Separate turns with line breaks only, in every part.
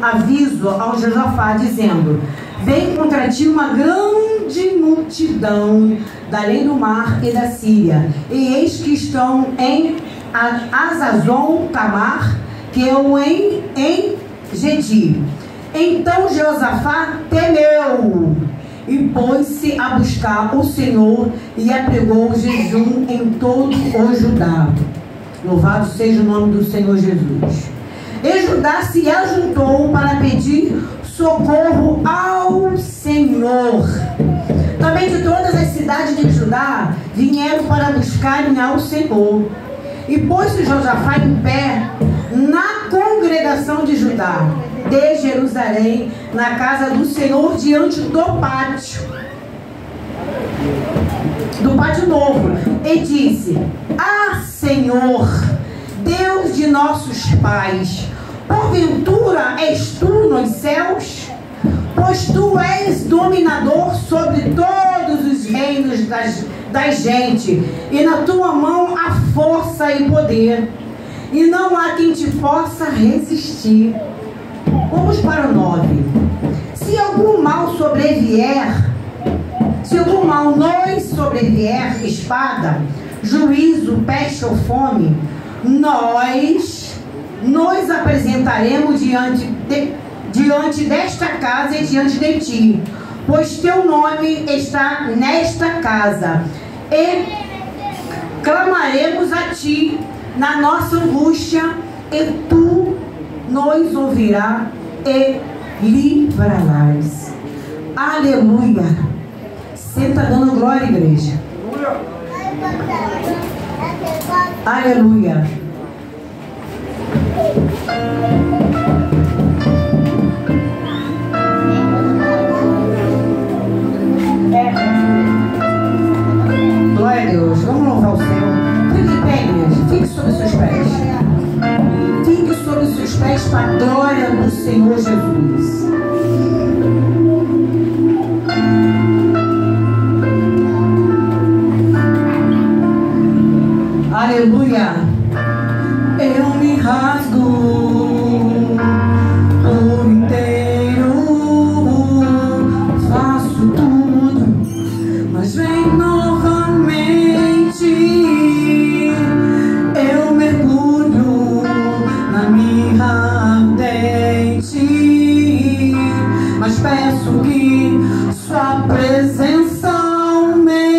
aviso ao Josafá, dizendo: vem contra ti uma grande multidão da além do mar e da Síria, e eis que estão em Hazazon Tamar, que eu em Gedi. Então Josafá temeu e pôs-se a buscar o Senhor e apregou jejum em todo o Judá. Louvado seja o nome do Senhor Jesus. E Judá se ajuntou para pedir socorro ao Senhor. Também de todas as cidades de Judá vieram para buscarem ao Senhor. E pôs-se Josafá em pé na congregação de Judá, de Jerusalém, na casa do Senhor, diante do pátio novo, e disse: Ah, Senhor, Deus de nossos pais, porventura és tu nos céus? Pois tu és dominador sobre todos os reinos das gente, e na tua mão há força e poder, e não há quem te possa resistir. Vamos para o 9. Se algum mal nos sobrevier, espada, juízo, peste ou fome, nós nos apresentaremos diante desta casa e diante de ti, pois teu nome está nesta casa, e clamaremos a ti na nossa angústia, e tu nos ouvirás e livrarás. Aleluia. Senta dando glória, igreja. Aleluia. Glória a Deus. Vamos louvar o Senhor. Fique de pé, igreja. Fique sobre os seus pés. Fique sobre os seus pés para a glória do Senhor Jesus. Aleluia. Eu me rasgo por inteiro, faço tudo, mas vem novamente. Eu mergulho na minha ardente, mas peço que sua presença aumente.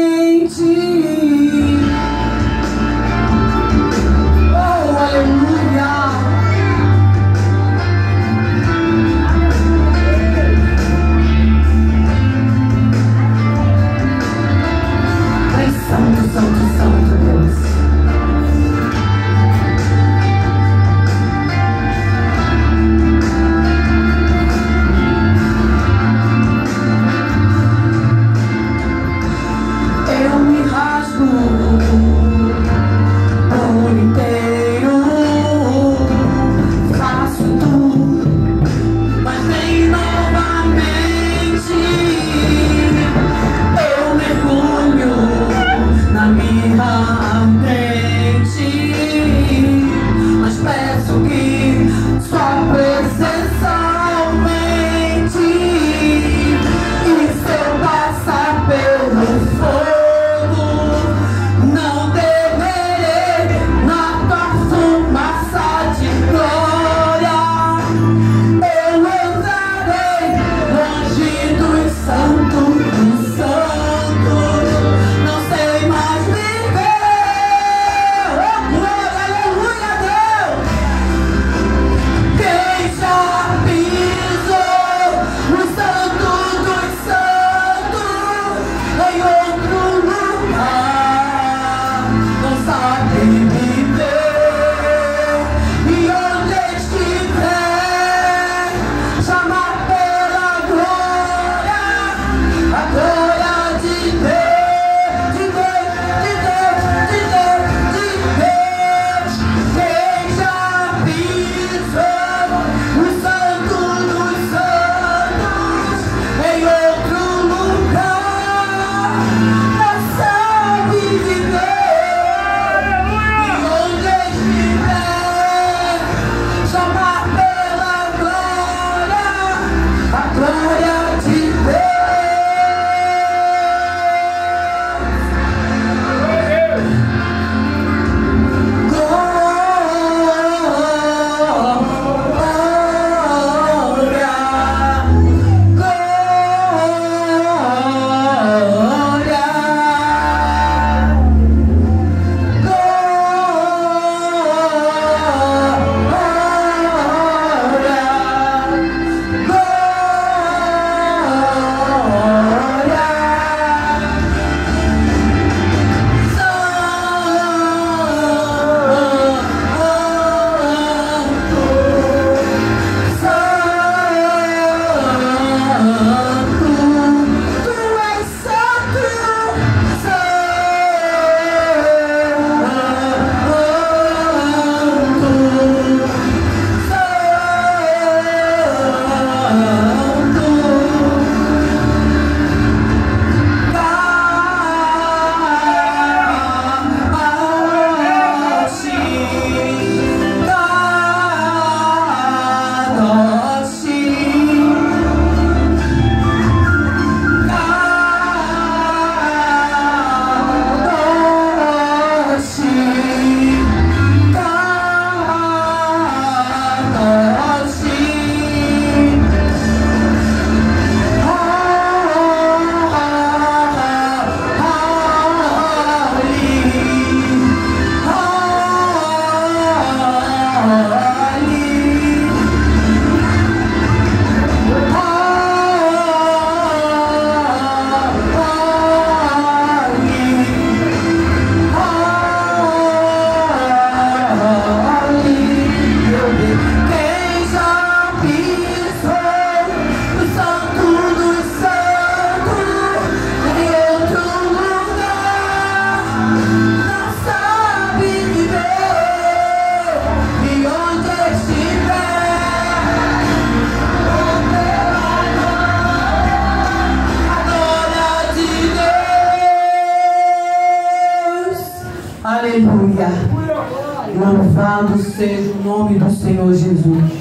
seja o nome do Senhor Jesus.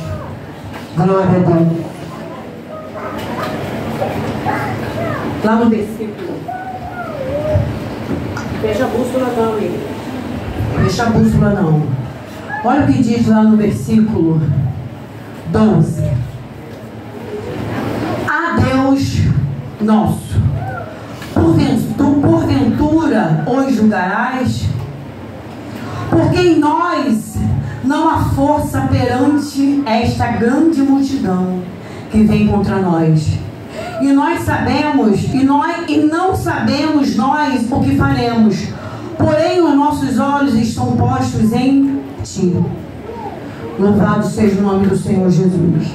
Glória a Deus. Lá no versículo. Deixa a bússola não, hein? Deixa a bússola não. Olha o que diz lá no versículo 12. A Deus nosso, porventura os julgarás? Porque em nós não há força perante esta grande multidão que vem contra nós. E nós sabemos, e não sabemos nós o que faremos. Porém, os nossos olhos estão postos em Ti. Louvado seja o nome do Senhor Jesus.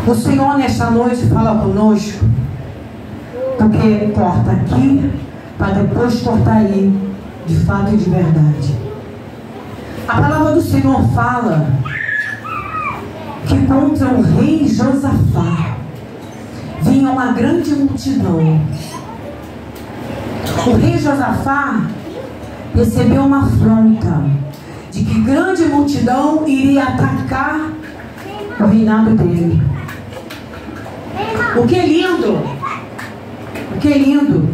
O Senhor nesta noite fala conosco, porque corta aqui, para depois cortar aí, de fato e de verdade. A palavra do Senhor fala que contra o rei Josafá vinha uma grande multidão. O rei Josafá recebeu uma afronta de que grande multidão iria atacar o reinado dele. O que é lindo,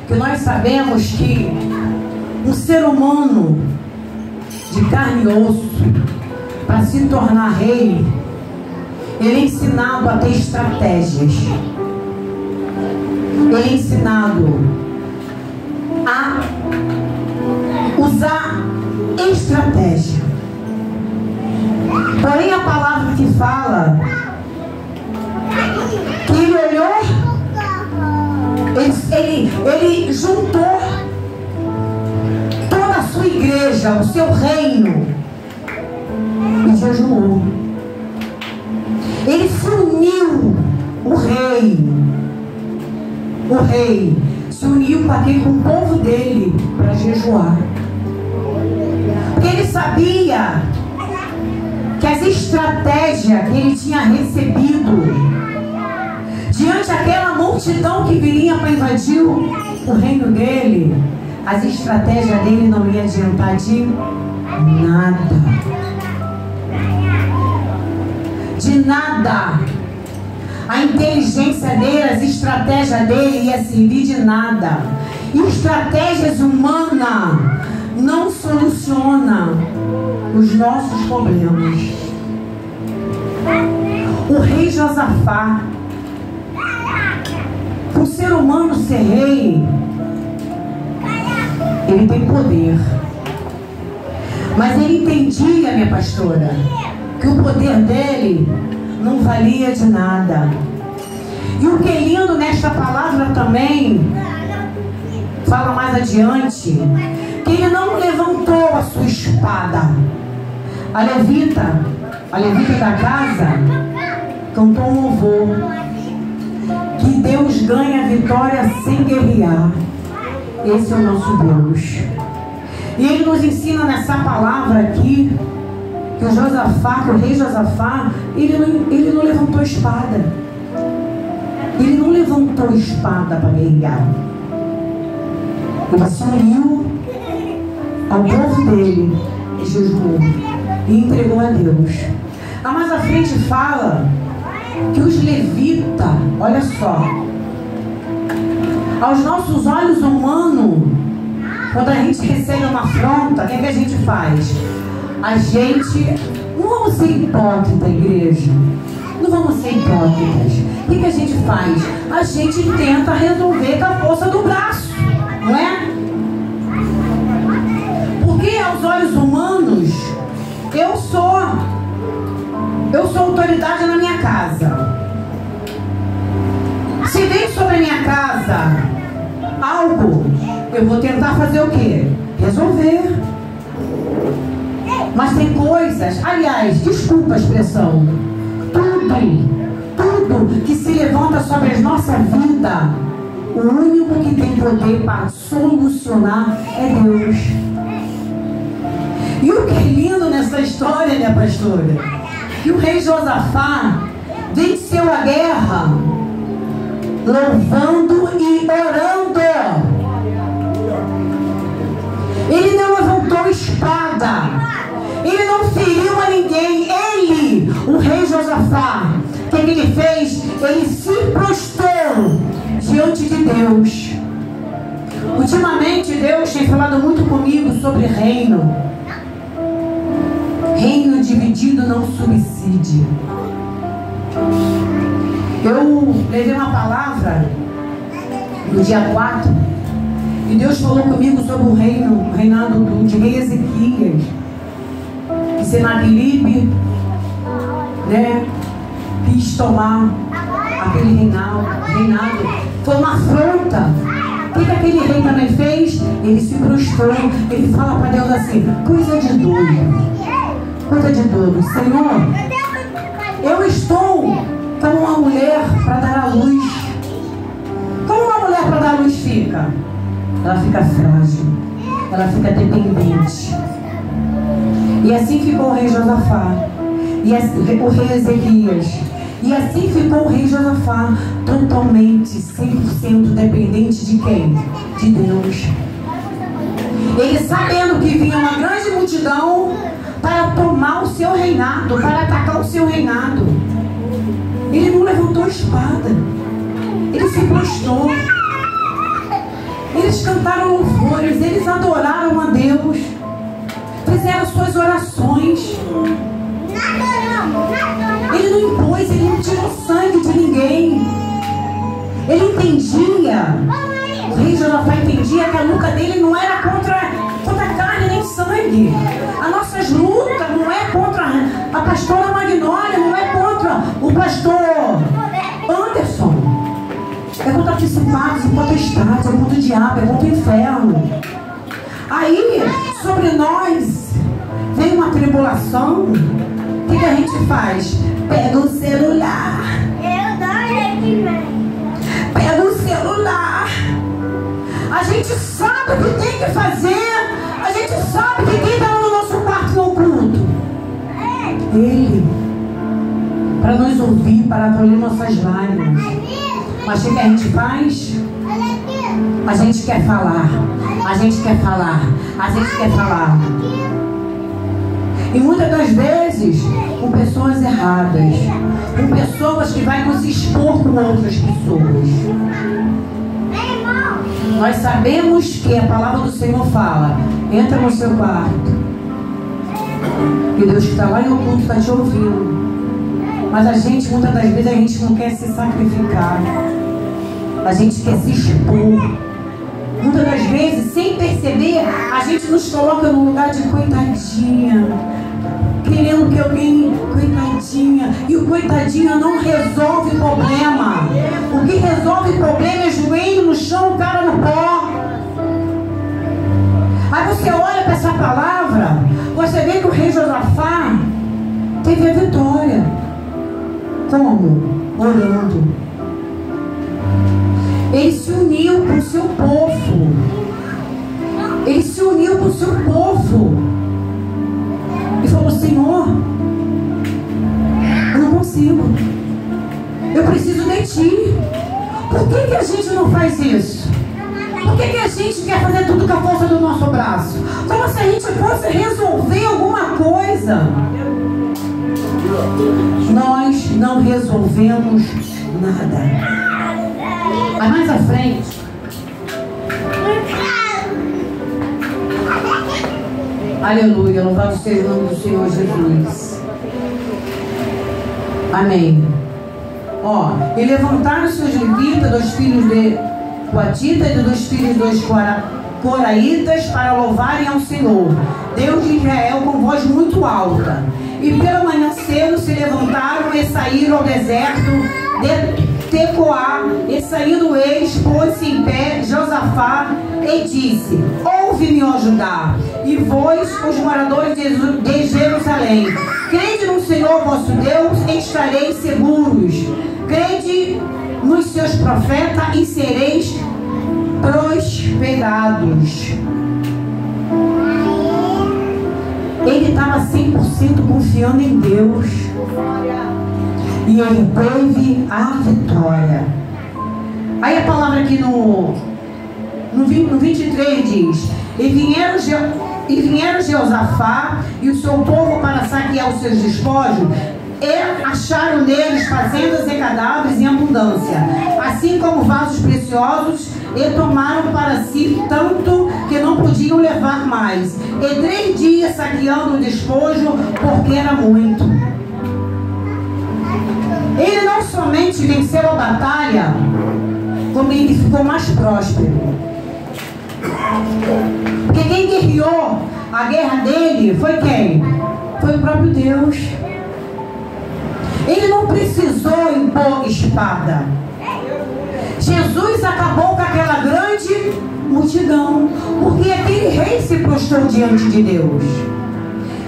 que nós sabemos que um ser humano de carne e osso, para se tornar rei, ele é ensinado a ter estratégias. Ele é ensinado a usar estratégia. Porém, a palavra que fala que ele olhou, ele juntou toda a sua igreja, o seu reino, e jejuou. Ele se uniu, o rei se uniu com o povo dele para jejuar. Porque ele sabia que as estratégias que ele tinha recebido diante daquela multidão que viria para invadir o reino dele, as estratégias dele não iam adiantar de nada. De nada. A inteligência dele, as estratégias dele ia servir de nada. Estratégias humanas não solucionam os nossos problemas. O rei Josafá, o ser humano ser rei, ele tem poder. Mas ele entendia, minha pastora, que o poder dele não valia de nada. E o que é lindo nesta palavra também, fala mais adiante, que ele não levantou a sua espada. A levita da casa cantou um louvor, que Deus ganha a vitória sem guerrear. Esse é o nosso Deus. E ele nos ensina nessa palavra aqui que o rei Josafá, ele não levantou espada. Ele não levantou espada para guerrear. Ele se uniu ao povo dele e jejuou e entregou a Deus. Mais à frente fala que os levitas, olha só, aos nossos olhos humanos, quando a gente recebe uma afronta, o que a gente faz? A gente, não vamos ser hipócritas, igreja, não vamos ser hipócritas. O que a gente faz? A gente tenta resolver com a força do braço, não é? Porque aos olhos humanos, eu sou autoridade na minha casa. Se vem sobre a minha casa algo, eu vou tentar fazer o quê? Resolver. Mas tem coisas, aliás, desculpa a expressão, tudo que se levanta sobre a nossa vida, o único que tem poder para solucionar é Deus. E o que é lindo nessa história, minha pastora, que o rei Josafá venceu a guerra louvando e orando. Ele não levantou espada. Ele não feriu a ninguém. Ele, o rei Josafá, o que ele fez? Ele se prostrou diante de Deus. Ultimamente Deus tem falado muito comigo sobre reino. Reino dividido não subside. Eu levei uma palavra no dia 4 e Deus falou comigo sobre o reinado de rei Ezequias, que Senaqueribe, né, quis tomar aquele reinado. Foi uma afronta. O que aquele rei também fez? Ele se prostrou. Ele fala para Deus assim: coisa de doido, Senhor, eu estou como uma mulher para dar à luz. Como uma mulher para dar à luz fica? Ela fica frágil, ela fica dependente. E assim ficou o rei Josafá, e o rei Ezequias. E assim ficou o rei Josafá, totalmente, 100% dependente de quem? De Deus. Ele sabendo que vinha uma grande multidão para tomar o seu reinado, para atacar o seu reinado, ele não levantou a espada. Ele se prostrou. Eles cantaram louvores, eles adoraram a Deus, fizeram suas orações. Ele não impôs, ele não tirou sangue de ninguém. Ele entendia, o rei Josafá entendia que a luta dele não era contra carne nem sangue. As nossas lutas não é contra a pastora Magnólia, não é contra o pastor Anderson. É contra principados e potestades, é contra o diabo, é contra o inferno. Aí, sobre nós, vem uma tribulação. O que a gente faz? Pega o celular. Pega o celular. A gente sabe o que tem que fazer. A gente sabe que quem está no nosso quarto no culto? Ele. Para nos ouvir, para acolher nossas lágrimas. Mas o que a gente faz? A gente quer falar. A gente quer falar. A gente quer falar. E muitas das vezes com pessoas erradas, com pessoas que vai nos expor com outras pessoas. Nós sabemos que a palavra do Senhor fala: entra no seu quarto, e Deus que está lá no culto está te ouvindo. Mas a gente, muitas das vezes, a gente não quer se sacrificar, a gente quer se expor. Muitas das vezes, sem perceber, a gente nos coloca no lugar de coitadinha, querendo que alguém, coitadinha. E o coitadinha não resolve o problema. O que resolve o problema é joelho no chão, cara no pó. Aí você olha para essa palavra, você vê que o rei Josafá teve a vitória. Como? Orando. Ele se uniu com o seu povo. Ele se uniu com o seu povo. E falou: Senhor, eu não consigo. Eu preciso de Ti. Por que a gente não faz isso? Por que a gente quer fazer tudo com a força do nosso braço? Como se a gente fosse resolver alguma coisa. Nós não resolvemos nada. Aí mais à frente, aleluia, louvado seja o nome do Senhor Jesus. Amém. Ó, e levantaram-se os levitas, dos filhos de Coatita e dos filhos dos Coraitas, para louvarem ao Senhor, Deus de Israel, com voz muito alta. E pela manhã cedo se levantaram e saíram ao deserto de Tecoá. E saindo eles, pôs-se em pé Josafá e disse: ouve-me, ó Judá, e vós, os moradores de Jerusalém, crede no Senhor vosso Deus e estareis seguros. Crede nos seus profetas e sereis prosperados. Ele estava 100% confiando em Deus. E ele teve a vitória. Aí a palavra aqui no 23 diz: e vieram E vieram Jeosafá e o seu povo para saquear os seus despojos, e acharam neles fazendas e cadáveres em abundância, assim como vasos preciosos, e tomaram para si tanto que não podiam levar mais. E 3 dias saqueando o despojo, porque era muito. Ele não somente venceu a batalha, como ele ficou mais próspero. Porque quem guerreou a guerra dele foi quem? Foi o próprio Deus. Ele não precisou impor espada. Jesus acabou com aquela grande multidão, porque aquele rei se prostrou diante de Deus.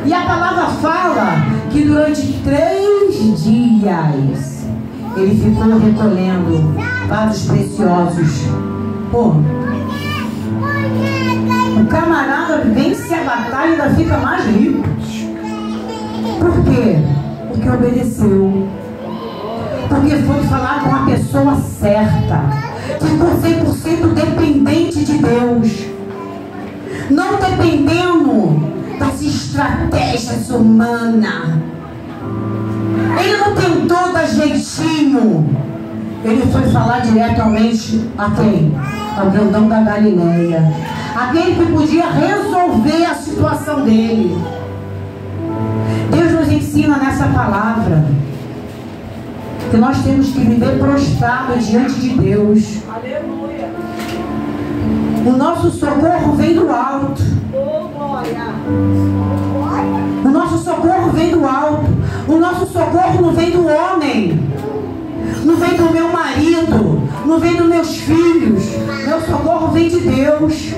E a palavra fala que durante 3 dias ele ficou recolhendo vasos preciosos. Pô, o camarada vence a batalha e ainda fica mais rico. Por quê? Porque obedeceu. Porque foi falar com a pessoa certa. Ficou 100% dependente de Deus. Não dependendo das estratégias humanas. Ele não tentou dar jeitinho. Ele foi falar diretamente a quem? Ao grandão da Galileia. Aquele que podia resolver a situação dele. Deus nos ensina nessa palavra que nós temos que viver prostrado diante de Deus.
Aleluia.
O nosso socorro vem do alto.
Oh, glória.
O nosso socorro vem do alto. O nosso socorro não vem do homem. Não vem do meu marido. Não vem dos meus filhos. Meu socorro vem de Deus.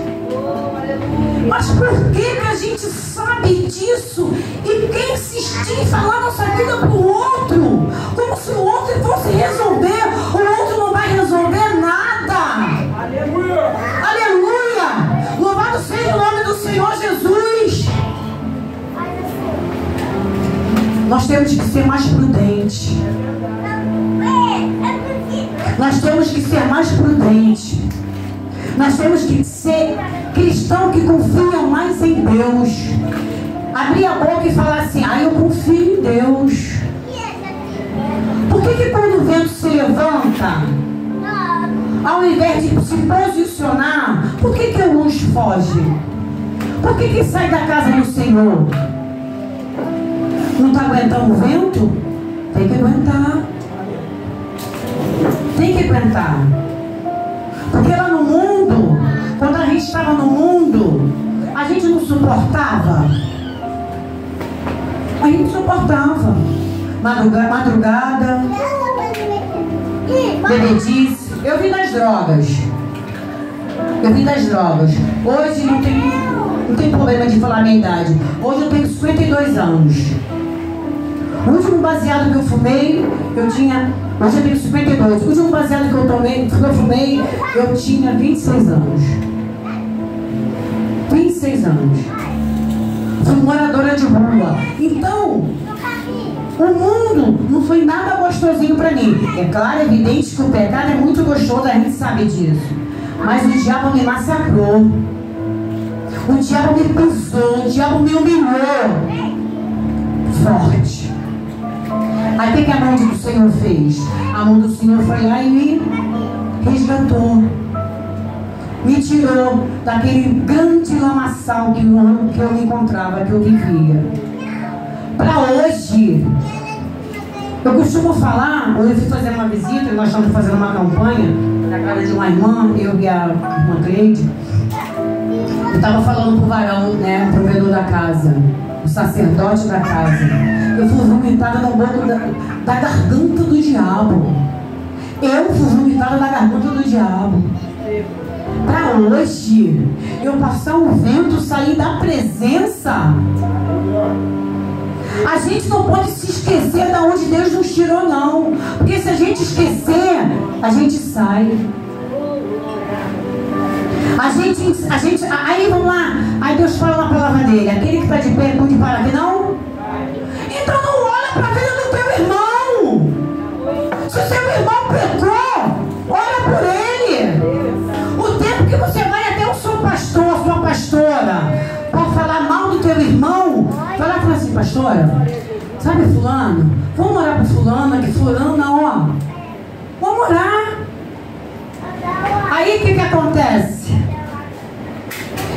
Mas por que a gente sabe disso e quer insistir em falar nossa vida para o outro? Como se o outro fosse resolver. O outro não vai resolver nada.
Aleluia.
Aleluia. Louvado seja o nome do Senhor Jesus. Nós temos que ser mais prudentes. Nós temos que ser mais prudentes. Nós temos que ser cristãos que confiam mais em Deus. Abrir a boca e falar assim: eu confio em Deus. Por que quando o vento se levanta, ao invés de se posicionar, por que a luz foge? Por que sai da casa do Senhor? Não está aguentando o vento? Tem que aguentar. Tem que aguentar. Porque lá no mundo, quando a gente estava no mundo, a gente não suportava. A gente suportava. Madrugada, bebedice. Eu vim das drogas. Hoje não tem problema de falar a minha idade. Hoje eu tenho 52 anos. O último baseado que eu fumei, hoje eu tenho 52. O último baseado que eu fumei, eu tinha 26 anos. 26 anos. Fui moradora de rua. Então, o mundo não foi nada gostosinho para mim. É claro, é evidente que o pecado é muito gostoso, a gente sabe disso. Mas o diabo me massacrou. O diabo me pisou, o diabo me humilhou. Forte. Aí o que a mão do Senhor fez? A mão do Senhor foi lá e me resgatou. Me tirou daquele grande lamaçal que eu me encontrava, que eu vivia. Para hoje, eu costumo falar, hoje eu fui fazer uma visita, nós estamos fazendo uma campanha na casa de uma irmã, eu e a irmã Cleide. Eu estava falando pro varão, né, o provedor da casa, o sacerdote da casa. Eu fui vomitada no boco da garganta do diabo. Eu fui vomitada da garganta do diabo. Para hoje, eu passar o vento, sair da presença. A gente não pode se esquecer de onde Deus nos tirou, não. Porque se a gente esquecer, a gente sai. Aí vamos lá. Aí Deus fala na palavra dele: aquele que está de pé, cuide para ver, não? Então não olha para a vida do teu irmão. Se o seu irmão pecou, olha por ele. O tempo que você vai até o seu pastor, a sua pastora, para falar teu irmão, vai lá e fala assim: pastora, sabe fulano? Vamos orar para fulano, que fulano, ó. Vamos orar. Aí o que acontece?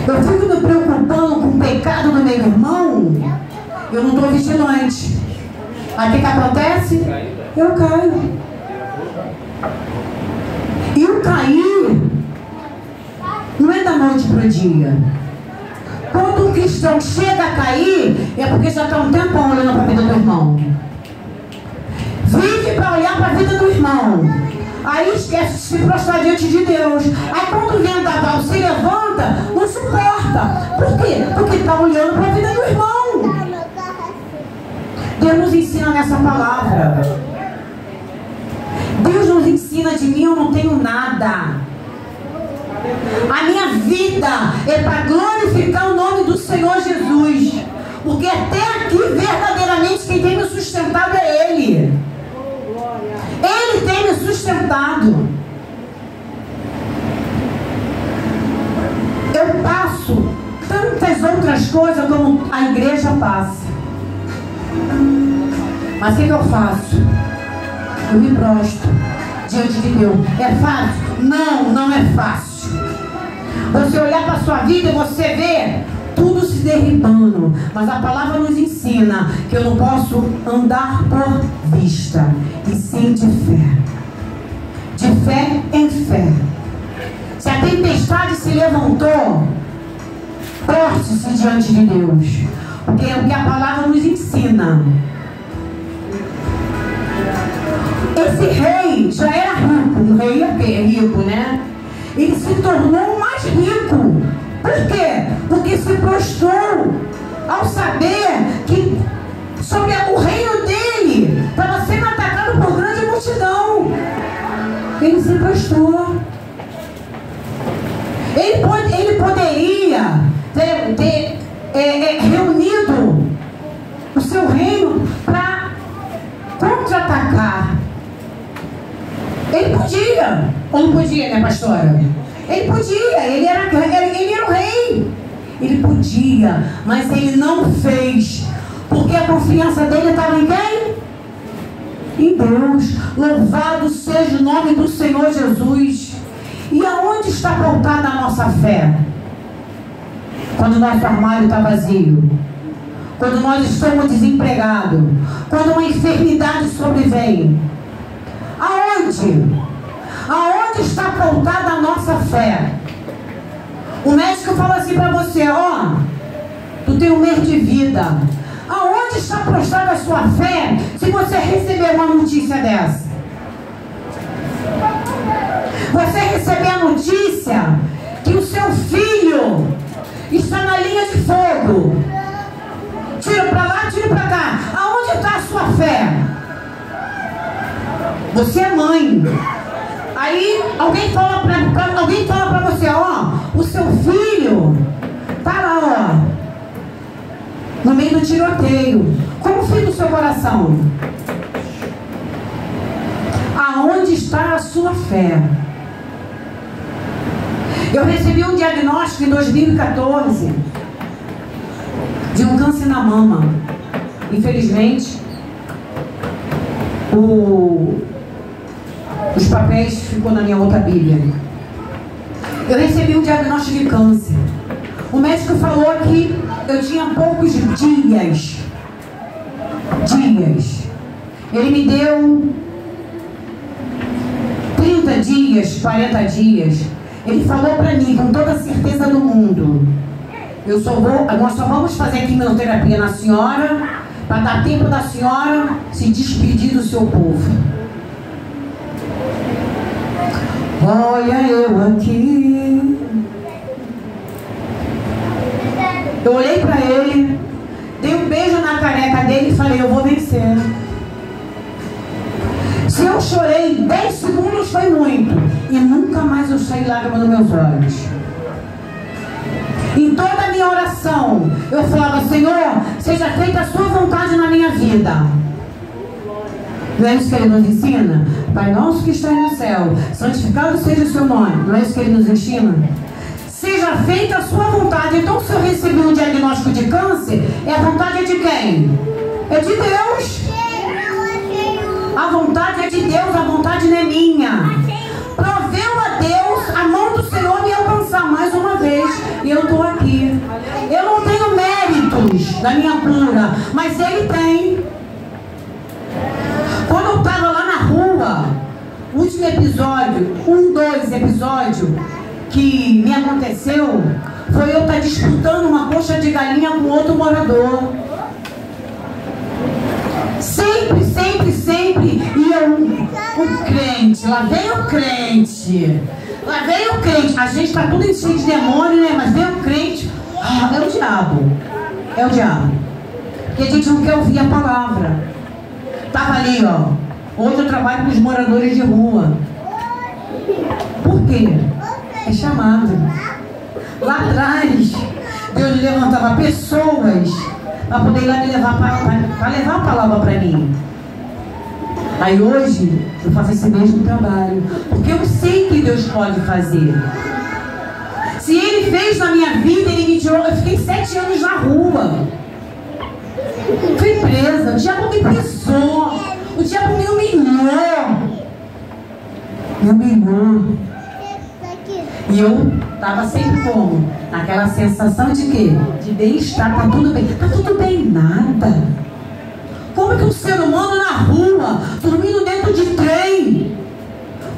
Eu fico me preocupando com o pecado do meu irmão, eu não estou vigilante. Aí o que acontece? Eu caio. E o cair não é da noite para o dia. Quando um cristão chega a cair, é porque já está um tempão olhando para a vida do irmão. Vive para olhar para a vida do irmão. Aí esquece de se prostrar diante de Deus. Aí quando o vendaval se levanta, não suporta. Por quê? Porque está olhando para a vida do irmão. Deus nos ensina nessa palavra. Deus nos ensina: de mim eu não tenho nada. A minha vida é para glorificar o nome do Senhor Jesus. Porque até aqui, verdadeiramente, quem tem me sustentado é Ele. Ele tem me sustentado. Eu passo tantas outras coisas como a igreja passa. Mas o que eu faço? Eu me prostro diante de Deus. É fácil? Não, não é fácil. Você olhar para a sua vida e você vê tudo se derribando. Mas a palavra nos ensina que eu não posso andar por vista, e sim de fé. De fé em fé. Se a tempestade se levantou, porte-se diante de Deus. Porque é o que a palavra nos ensina. Esse rei já era rico. Um rei é rico, né? Ele se tornou mais rico. Por quê? Porque se prostrou ao saber que sobre o reino dele estava sendo atacado por grande multidão. Ele se prostrou. Ele poderia ter reunido o seu reino para contra-atacar. Ele podia, ou não podia, né, pastora? Ele podia, ele era o rei. Ele podia, mas ele não fez. Porque a confiança dele estava em quem? Em Deus. Louvado seja o nome do Senhor Jesus. E aonde está pautada a nossa fé? Quando o nosso armário está vazio. Quando nós estamos desempregados. Quando uma enfermidade sobrevém. Aonde? Aonde está pautada a nossa fé? O médico fala assim para você: ó, tu tem um mês de vida. Aonde está prostrada a sua fé se você receber uma notícia dessa? Você receber a notícia que o seu filho está na linha de fogo. Tira para lá, tira para cá. Aonde está a sua fé? Você é mãe. Aí alguém fala para você: ó, o seu filho tá lá, ó, no meio do tiroteio. Como fica o seu coração? Aonde está a sua fé? Eu recebi um diagnóstico em 2014 de um câncer na mama. Infelizmente, os papéis ficou na minha outra Bíblia. Eu recebi um diagnóstico de câncer. O médico falou que eu tinha poucos dias. Ele me deu 30 dias, 40 dias. Ele falou para mim com toda a certeza do mundo: nós só vamos fazer quimioterapia na senhora para dar tempo da senhora se despedir do seu povo. Olha eu aqui. Eu olhei para ele, dei um beijo na careca dele e falei: eu vou vencer. Se eu chorei 10 segundos foi muito, e nunca mais eu saí lágrima nos meus olhos. Em toda a minha oração eu falava: Senhor, seja feita a sua vontade na minha vida. Não é isso que ele nos ensina? Pai nosso que está no céu, santificado seja o seu nome. Não é isso que ele nos ensina? seja feita a sua vontade. Então, se eu recebi um diagnóstico de câncer, a vontade é de quem? É de Deus. A vontade é de Deus, a vontade não é minha. Proveu a Deus a mão do Senhor me alcançar mais uma vez. E eu estou aqui. Eu não tenho méritos da minha cura, mas Ele tem. Quando eu estava lá na rua, último episódio, 2 episódios que me aconteceu, foi eu estar disputando uma coxa de galinha com outro morador. Sempre, sempre, sempre ia um crente. Lá veio o crente. Lá veio o crente. A gente está tudo cheio de demônio, né? Mas veio o crente. Ah, é o diabo. É o diabo. Porque a gente não quer ouvir a palavra. Estava ali, ó. Hoje eu trabalho com os moradores de rua. Por quê? É chamado. Lá atrás, Deus levantava pessoas para poder ir lá me levar para levar a palavra para mim. Aí hoje eu faço esse mesmo trabalho, porque eu sei que Deus pode fazer. Se Ele fez na minha vida, Ele me tirou. Eu fiquei 7 anos na rua. Fui presa, o diabo me pisou, o diabo me humilhou. Me humilhou. E eu estava sempre como? Naquela sensação de quê? De bem-estar, tá tudo bem. Tá tudo bem, nada. Como que um ser humano na rua, dormindo dentro de trem,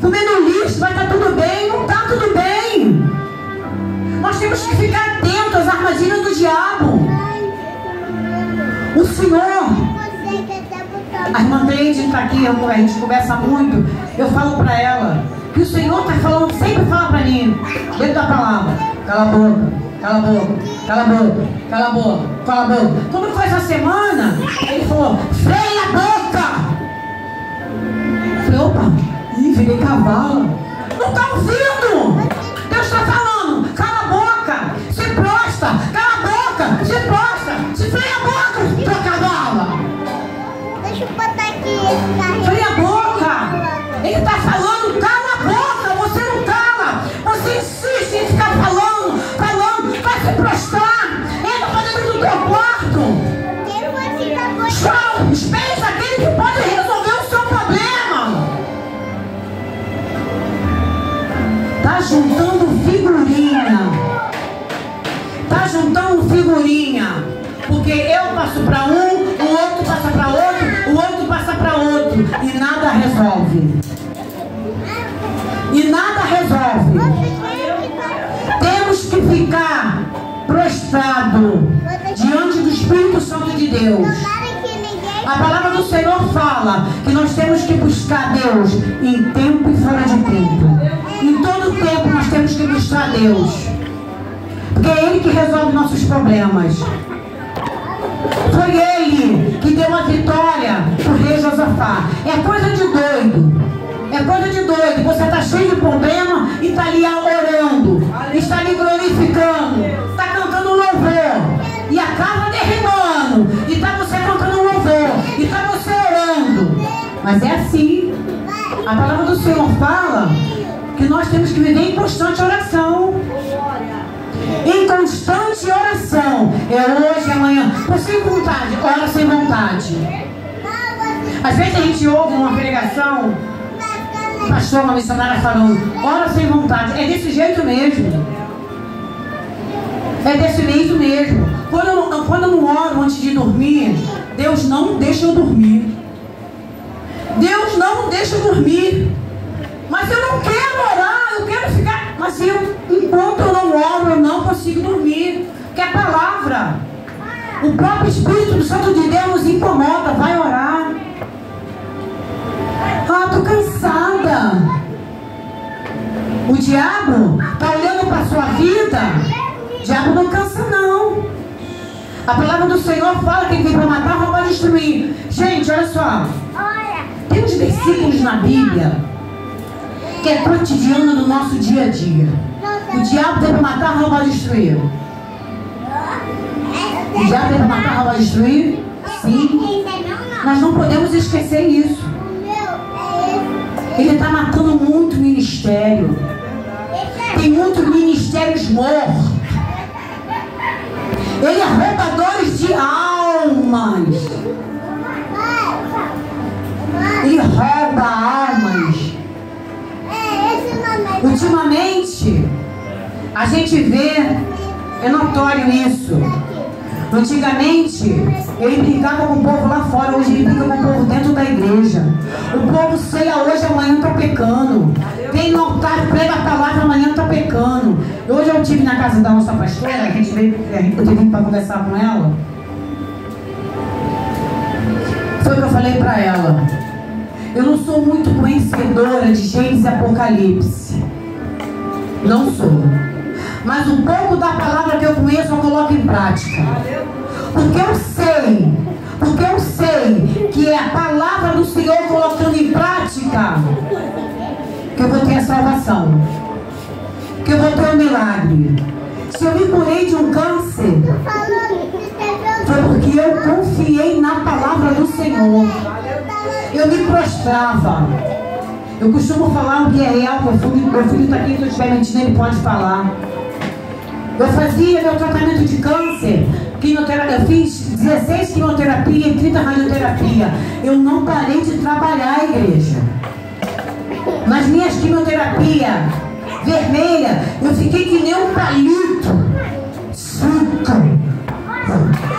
comendo lixo, vai estar tudo bem? Não está tudo bem. Nós temos que ficar atentos às armadilhas do diabo. O Senhor, a irmã Cleide está aqui, a gente conversa muito. Eu falo para ela que o Senhor está falando, sempre fala para mim, dentro da palavra: cala a boca, cala a boca, cala a boca, cala a boca, cala a boca. Quando foi essa semana, ele falou: freia a boca. Eu falei: opa, virei cavalo. Não está ouvindo? Deus está falando: cala a boca, se prostra, cala a boca, se prostra, se freia a boca, tua cavalo.
Deixa eu botar aqui esse carrinho.
Freia a boca. Ele está falando: cala a boca, você não cala. Você insiste em ficar falando, vai se prostrar. Entra para dentro do teu quarto. Chora, espere aquele que pode resolver o seu problema. Tá juntando figurinha. Tá juntando figurinha. Porque eu passo para um, o outro passa para outro, o outro passa para outro. E nada resolve. E nada resolve. Temos que ficar prostrado diante do Espírito Santo de Deus. A palavra do Senhor fala que nós temos que buscar Deus em tempo e fora de tempo. Em todo tempo nós temos que buscar Deus, porque é Ele que resolve nossos problemas. Foi Ele que deu a vitória para o rei Josafá. É coisa de doido. É coisa de doido. Você está cheio de problema e está ali orando, está ali glorificando, está cantando louvor, e a casa derrimando, e está você cantando louvor, e está você orando. Mas é assim. A palavra do Senhor fala que nós temos que viver em constante oração. Em constante oração. É hoje, amanhã. Por sem vontade, ora sem vontade. Às vezes a gente ouve uma pregação, o pastor, uma missionária falando: ora sem vontade. É desse jeito mesmo. É desse jeito mesmo. Quando eu não oro antes de dormir, Deus não deixa eu dormir. Deus não deixa eu dormir. Mas eu não quero orar, eu quero ficar. Mas enquanto eu não oro, eu não consigo dormir. Que é a palavra. O próprio Espírito Santo de Deus nos incomoda. Vai orar. Ah, tô cansada. O diabo está olhando para a sua vida. O diabo não cansa, não. A palavra do Senhor fala que ele vem para matar, roubar e destruir. Gente, olha só. Tem uns versículos na Bíblia que é cotidiano do nosso dia a dia. O diabo vem para matar, roubar e destruir. O diabo vem para matar, roubar e destruir? Sim. Nós não podemos esquecer isso. Ele está matando muito ministério. Tem muitos ministérios mortos. Ele é roubador de almas. Ele rouba almas. Ultimamente, a gente vê, é notório isso. Antigamente, ele brigava com o povo lá fora, hoje ele briga com o povo dentro da igreja. O povo ceia hoje, amanhã está pecando. Vem no altar, prega a palavra, amanhã está pecando. Hoje eu estive na casa da nossa pastora, eu tive vindo para conversar com ela. Foi o que eu falei para ela. Eu não sou muito conhecedora de Gênesis e Apocalipse. Não sou. Mas um pouco da palavra que eu conheço eu coloco em prática. Porque eu sei que é a palavra do Senhor colocando em prática que eu vou ter a salvação, que eu vou ter um milagre. Se eu me curei de um câncer, foi porque eu confiei na palavra do Senhor. Eu me prostrava. Eu costumo falar o que é real. Meu filho está aqui, se eu estiver mentindo, ele pode falar. Eu fazia meu tratamento de câncer, quimioterapia, eu fiz 16 quimioterapia e 30 radioterapia. Eu não parei de trabalhar, igreja. Nas minhas quimioterapias vermelhas, eu fiquei que nem um palito, seca,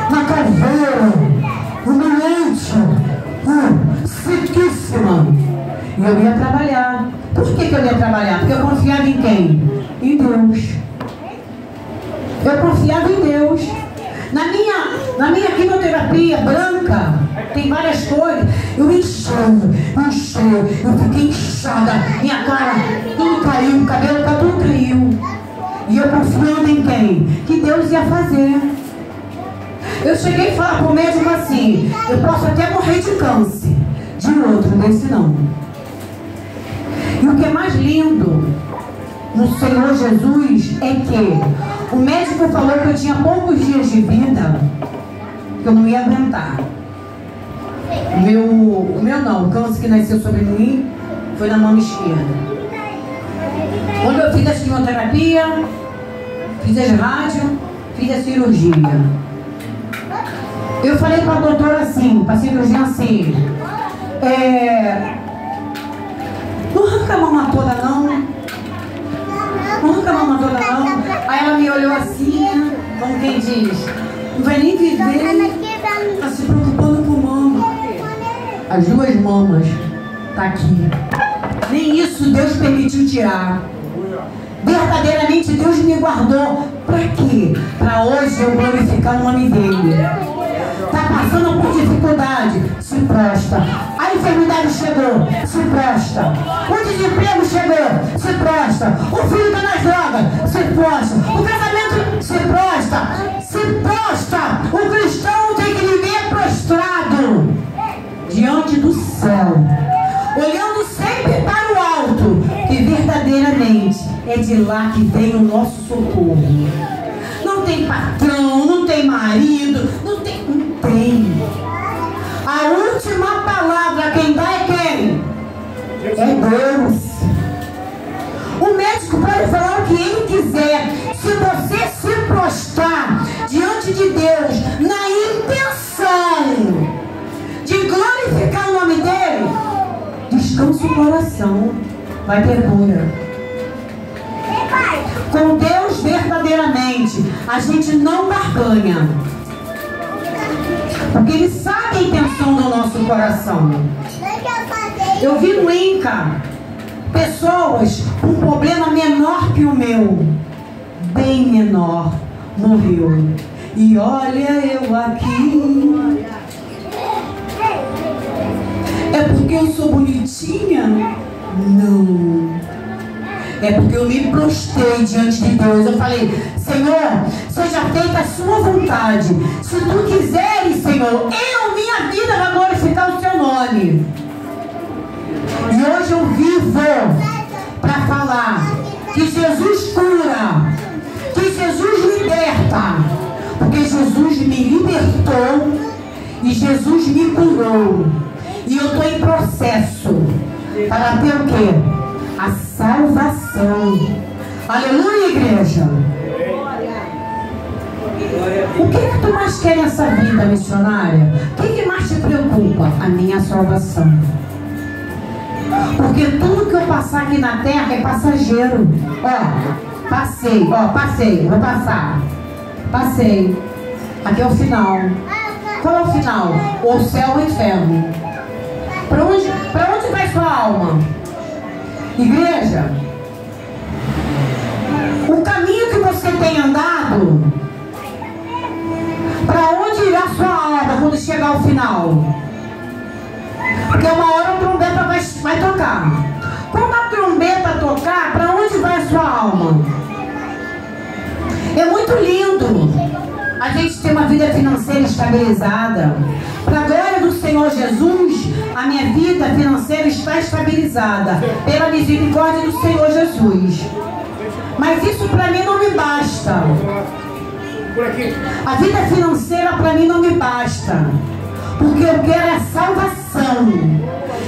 na caveira, humilhante, sequíssima. E eu ia trabalhar. Por que eu ia trabalhar? Porque eu confiava em quem? Em Deus. Eu confiava em Deus. Na minha quimioterapia branca, tem várias cores. Eu enchei, eu fiquei inchada. Minha cara, tudo caiu, o cabelo tudo caiu. E eu confiando em quem? Que Deus ia fazer. Eu cheguei a falar para o médico assim: eu posso até morrer de câncer, de outro, desse não. E o que é mais lindo no Senhor Jesus é que o médico falou que eu tinha poucos dias de vida, que eu não ia aguentar. O câncer que nasceu sobre mim foi na mão esquerda. Quando eu fiz a quimioterapia, fiz as rádios, fiz a cirurgia. Eu falei para a doutora assim, para a cirurgia assim: não arranca a mama toda não. Não arranca a mama toda não. Aí ela me olhou assim, como quem diz: não vai nem viver, está se preocupando com mama. As duas mamas tá aqui. Nem isso Deus permitiu tirar. Verdadeiramente Deus me guardou. Para quê? Para hoje eu glorificar o nome dele. Está passando por dificuldade, se prostra. A enfermidade chegou, se prostra. O desemprego chegou, se prostra. O filho está nas drogas, se prostra. O casamento se prostra, se prostra. O cristão tem que viver prostrado diante do céu, olhando sempre para o alto, que verdadeiramente é de lá que vem o nosso socorro. Não tem patrão, não tem marido, não tem. A última palavra quem dá é quem? É Deus. O médico pode falar o que ele quiser. Se você se prostrar diante de Deus na intenção de glorificar o nome dele, descansa o coração, vai ter cura. Com Deus verdadeiramente a gente não barganha, porque ele sabe a intenção do nosso coração. Eu vi no Inca pessoas com um problema menor que o meu, bem menor, morreu. E olha eu aqui. É porque eu sou bonitinha? Não. É porque eu me prostrei diante de Deus. Eu falei: Senhor, seja feita a sua vontade. Se tu quiseres, Senhor, minha vida vai glorificar o teu nome. E hoje eu vivo para falar que Jesus cura, que Jesus liberta. Porque Jesus me libertou e Jesus me curou. E eu estou em processo para ter o quê? A salvação. Aleluia, igreja. O que tu mais quer nessa vida, missionária? O que mais te preocupa? A minha salvação. Porque tudo que eu passar aqui na terra é passageiro. Passei, vou passar. Passei. Aqui é o final. Qual é o final? O céu ou o inferno. Para onde vai sua alma? Igreja, o caminho que você tem andado, para onde irá sua alma quando chegar ao final? Porque uma hora a trombeta vai tocar. Quando a trombeta tocar, para onde vai a sua alma? É muito lindo a gente ter uma vida financeira estabilizada. Para a glória do Senhor Jesus, a minha vida financeira está estabilizada pela misericórdia do Senhor Jesus. Mas isso para mim não me basta. A vida financeira para mim não me basta, porque eu quero é salvação.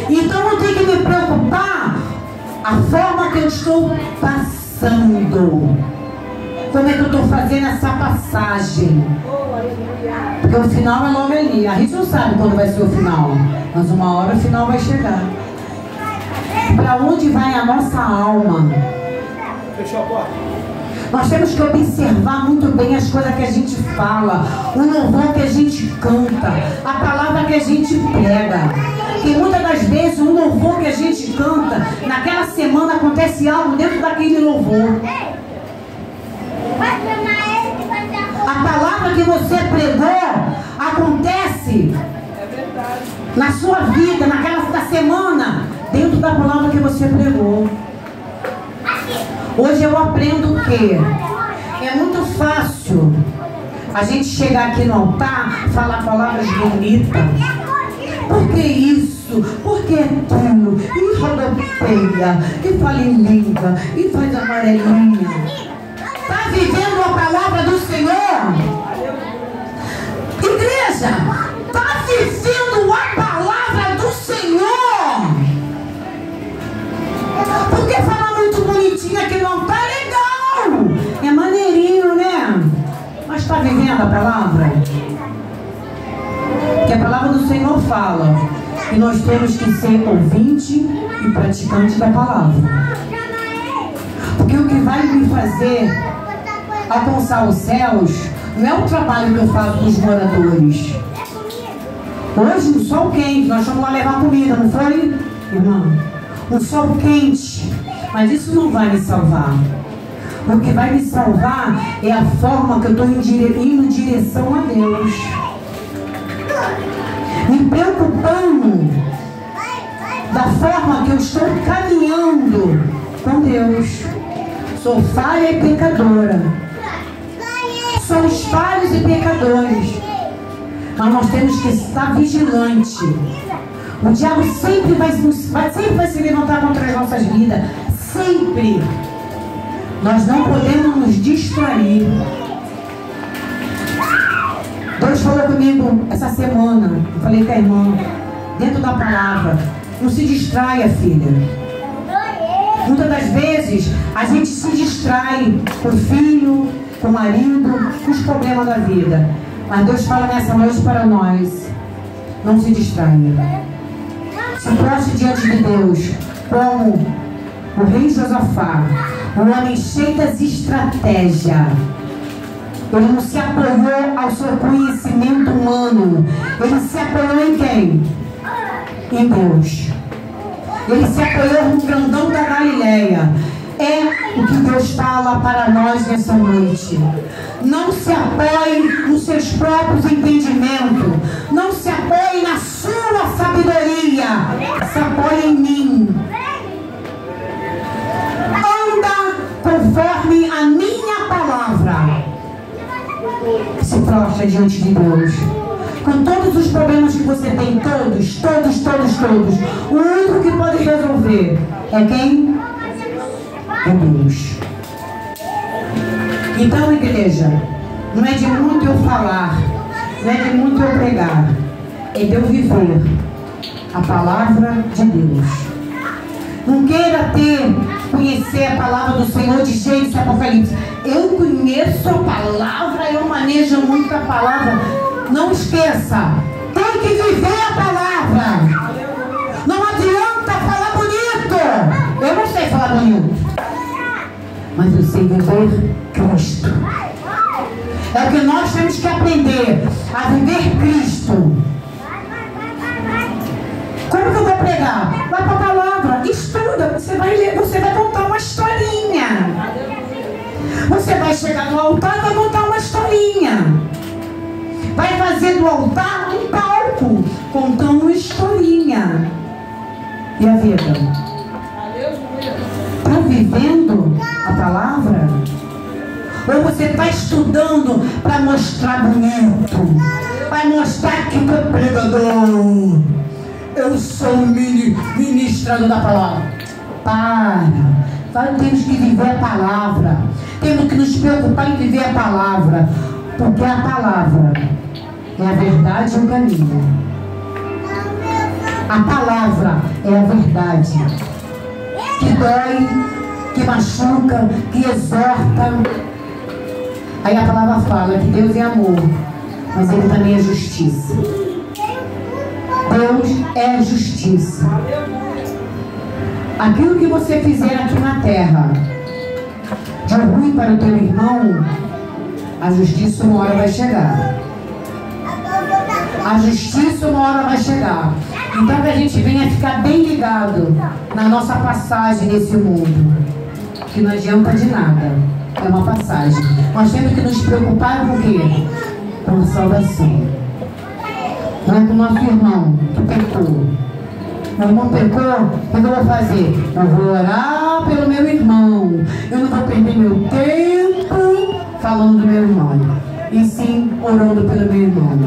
Então eu tenho que me preocupar a forma que eu estou passando. Como é que eu estou fazendo essa passagem? Porque o final é logo ali. A gente não sabe quando vai ser o final, mas uma hora o final vai chegar. Para onde vai a nossa alma? Fechou a porta. Nós temos que observar muito bem as coisas que a gente fala, o louvor que a gente canta, a palavra que a gente prega. E muitas das vezes o louvor que a gente canta, naquela semana acontece algo dentro daquele louvor. A palavra que você pregou acontece na sua vida, naquela semana, dentro da palavra que você pregou. Hoje eu aprendo o quê? É muito fácil a gente chegar aqui no altar, falar palavras bonitas. Por que isso? Por que aquilo? E rodopeia, e fala em língua, e faz amarelinha. Está vivendo a palavra do Senhor? Igreja, está vivendo a palavra do Senhor? Porque falar muito bonitinho aqui não está legal. É maneirinho, né? Mas está vivendo a palavra? Que a palavra do Senhor fala que nós temos que ser ouvinte e praticante da palavra. Porque o que vai me fazer alcançar os céus não é o trabalho que eu faço com os moradores. Hoje um sol quente, nós fomos lá levar comida, não foi, irmão? Um sol quente, mas isso não vai me salvar. O que vai me salvar é a forma que eu estou indo em direção a Deus, me preocupando da forma que eu estou caminhando com Deus. Sou falha e pecadora. Somos falhos e pecadores. Mas nós temos que estar vigilantes. O diabo sempre vai se levantar contra as nossas vidas. Sempre. Nós não podemos nos distrair. Deus falou comigo essa semana. Eu falei com a irmã, dentro da palavra, não se distraia, filha. Muitas das vezes a gente se distrai com o filho, com o marido, com os problemas da vida. Mas Deus fala nessa noite para nós: não se distraia. Se prostre diante de Deus como o rei Josafá, um homem cheio das estratégias. Ele não se apoiou ao seu conhecimento humano. Ele se apoiou em quem? Em Deus. Ele se apoiou no grandão da Galileia. É o que Deus fala para nós nessa noite. Não se apoie nos seus próprios entendimentos. Não se apoie na sua sabedoria. Se apoie em mim. Anda conforme a minha palavra. Se prostra diante de Deus. Com todos os problemas que você tem, todos. O único que pode resolver é quem? É Deus. Então, igreja, não é de muito eu falar, não é de muito eu pregar, é de eu viver a palavra de Deus. Não queira ter conhecer a palavra do Senhor de Gênesis e Apocalipse. Eu conheço a palavra, eu manejo muito a palavra. Não esqueça, tem que viver a palavra. Não adianta falar bonito. Eu não sei falar bonito, mas eu sei viver Cristo. É o que nós temos que aprender, a viver Cristo. Como que eu vou pregar? Vai para a palavra, estuda, você vai ler, você vai contar uma historinha. Você vai chegar no altar e vai contar uma historinha. Vai fazer do altar um palco, contando uma historinha. E a vida? Está vivendo a palavra? Ou você está estudando para mostrar bonito? Vai mostrar que é pregador. Eu sou ministrado da palavra. Temos que viver a palavra. Temos que nos preocupar em viver a palavra. Porque a palavra é a verdade e o caminho. A palavra é a verdade. Que dói, que machuca, que exorta. Aí a palavra fala que Deus é amor, mas Ele também é justiça. Deus é justiça. Aquilo que você fizer aqui na terra de ruim para o teu irmão, a justiça uma hora vai chegar. A justiça uma hora vai chegar. Então que a gente venha ficar bem ligado na nossa passagem nesse mundo, que não adianta de nada, é uma passagem. Nós temos que nos preocupar com o quê? Com a salvação. Não é com o nosso irmão que pecou. Meu irmão pecou, o que eu vou fazer? Eu vou orar pelo meu irmão. Eu não vou perder meu tempo falando do meu irmão, e sim orando pelo meu irmão.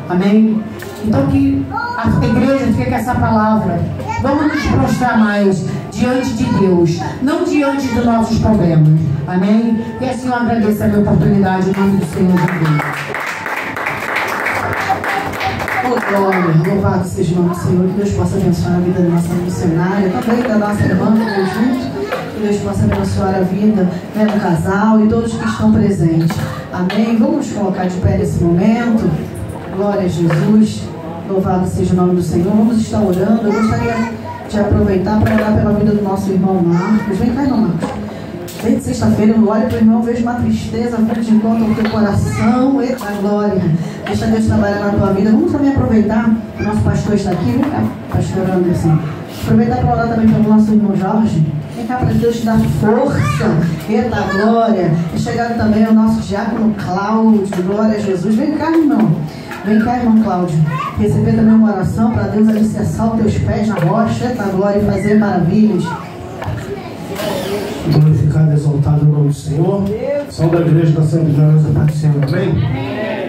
Amém? Então que a igreja fique com essa palavra. Vamos nos prostrar mais diante de Deus, não diante dos nossos problemas. Amém? E assim eu agradeço a minha oportunidade em nome do Senhor Jesus. Glória, louvado seja o nome do Senhor. Que Deus possa abençoar a vida da nossa missionária, também da nossa irmã que veio junto. Que Deus possa abençoar a vida, né, do casal e todos que estão presentes. Amém? Vamos colocar de pé nesse momento. Glória a Jesus. Louvado seja o nome do Senhor. Vamos estar orando. Eu gostaria de aproveitar para orar pela vida do nosso irmão Marcos. Vem cá, irmão Marcos. Desde sexta-feira eu olho para o irmão, vejo uma tristeza, fundo de conta no teu coração. Eita glória. Deixa Deus trabalhar na tua vida. Vamos também aproveitar, o nosso pastor está aqui. Vem cá, pastor Anderson. Aproveitar para orar também pelo nosso irmão Jorge. Vem cá para Deus te dar força. Eita glória. E chegando também o nosso diácono Cláudio. Glória a Jesus. Vem cá, irmão. Vem cá, irmão Cláudio. Receber também uma oração para Deus alicerçar os teus pés na rocha. Eita glória e fazer maravilhas.
Glorificado e exaltado o nome do Senhor. Salve a igreja da Santa Igreja do Senhor. Amém?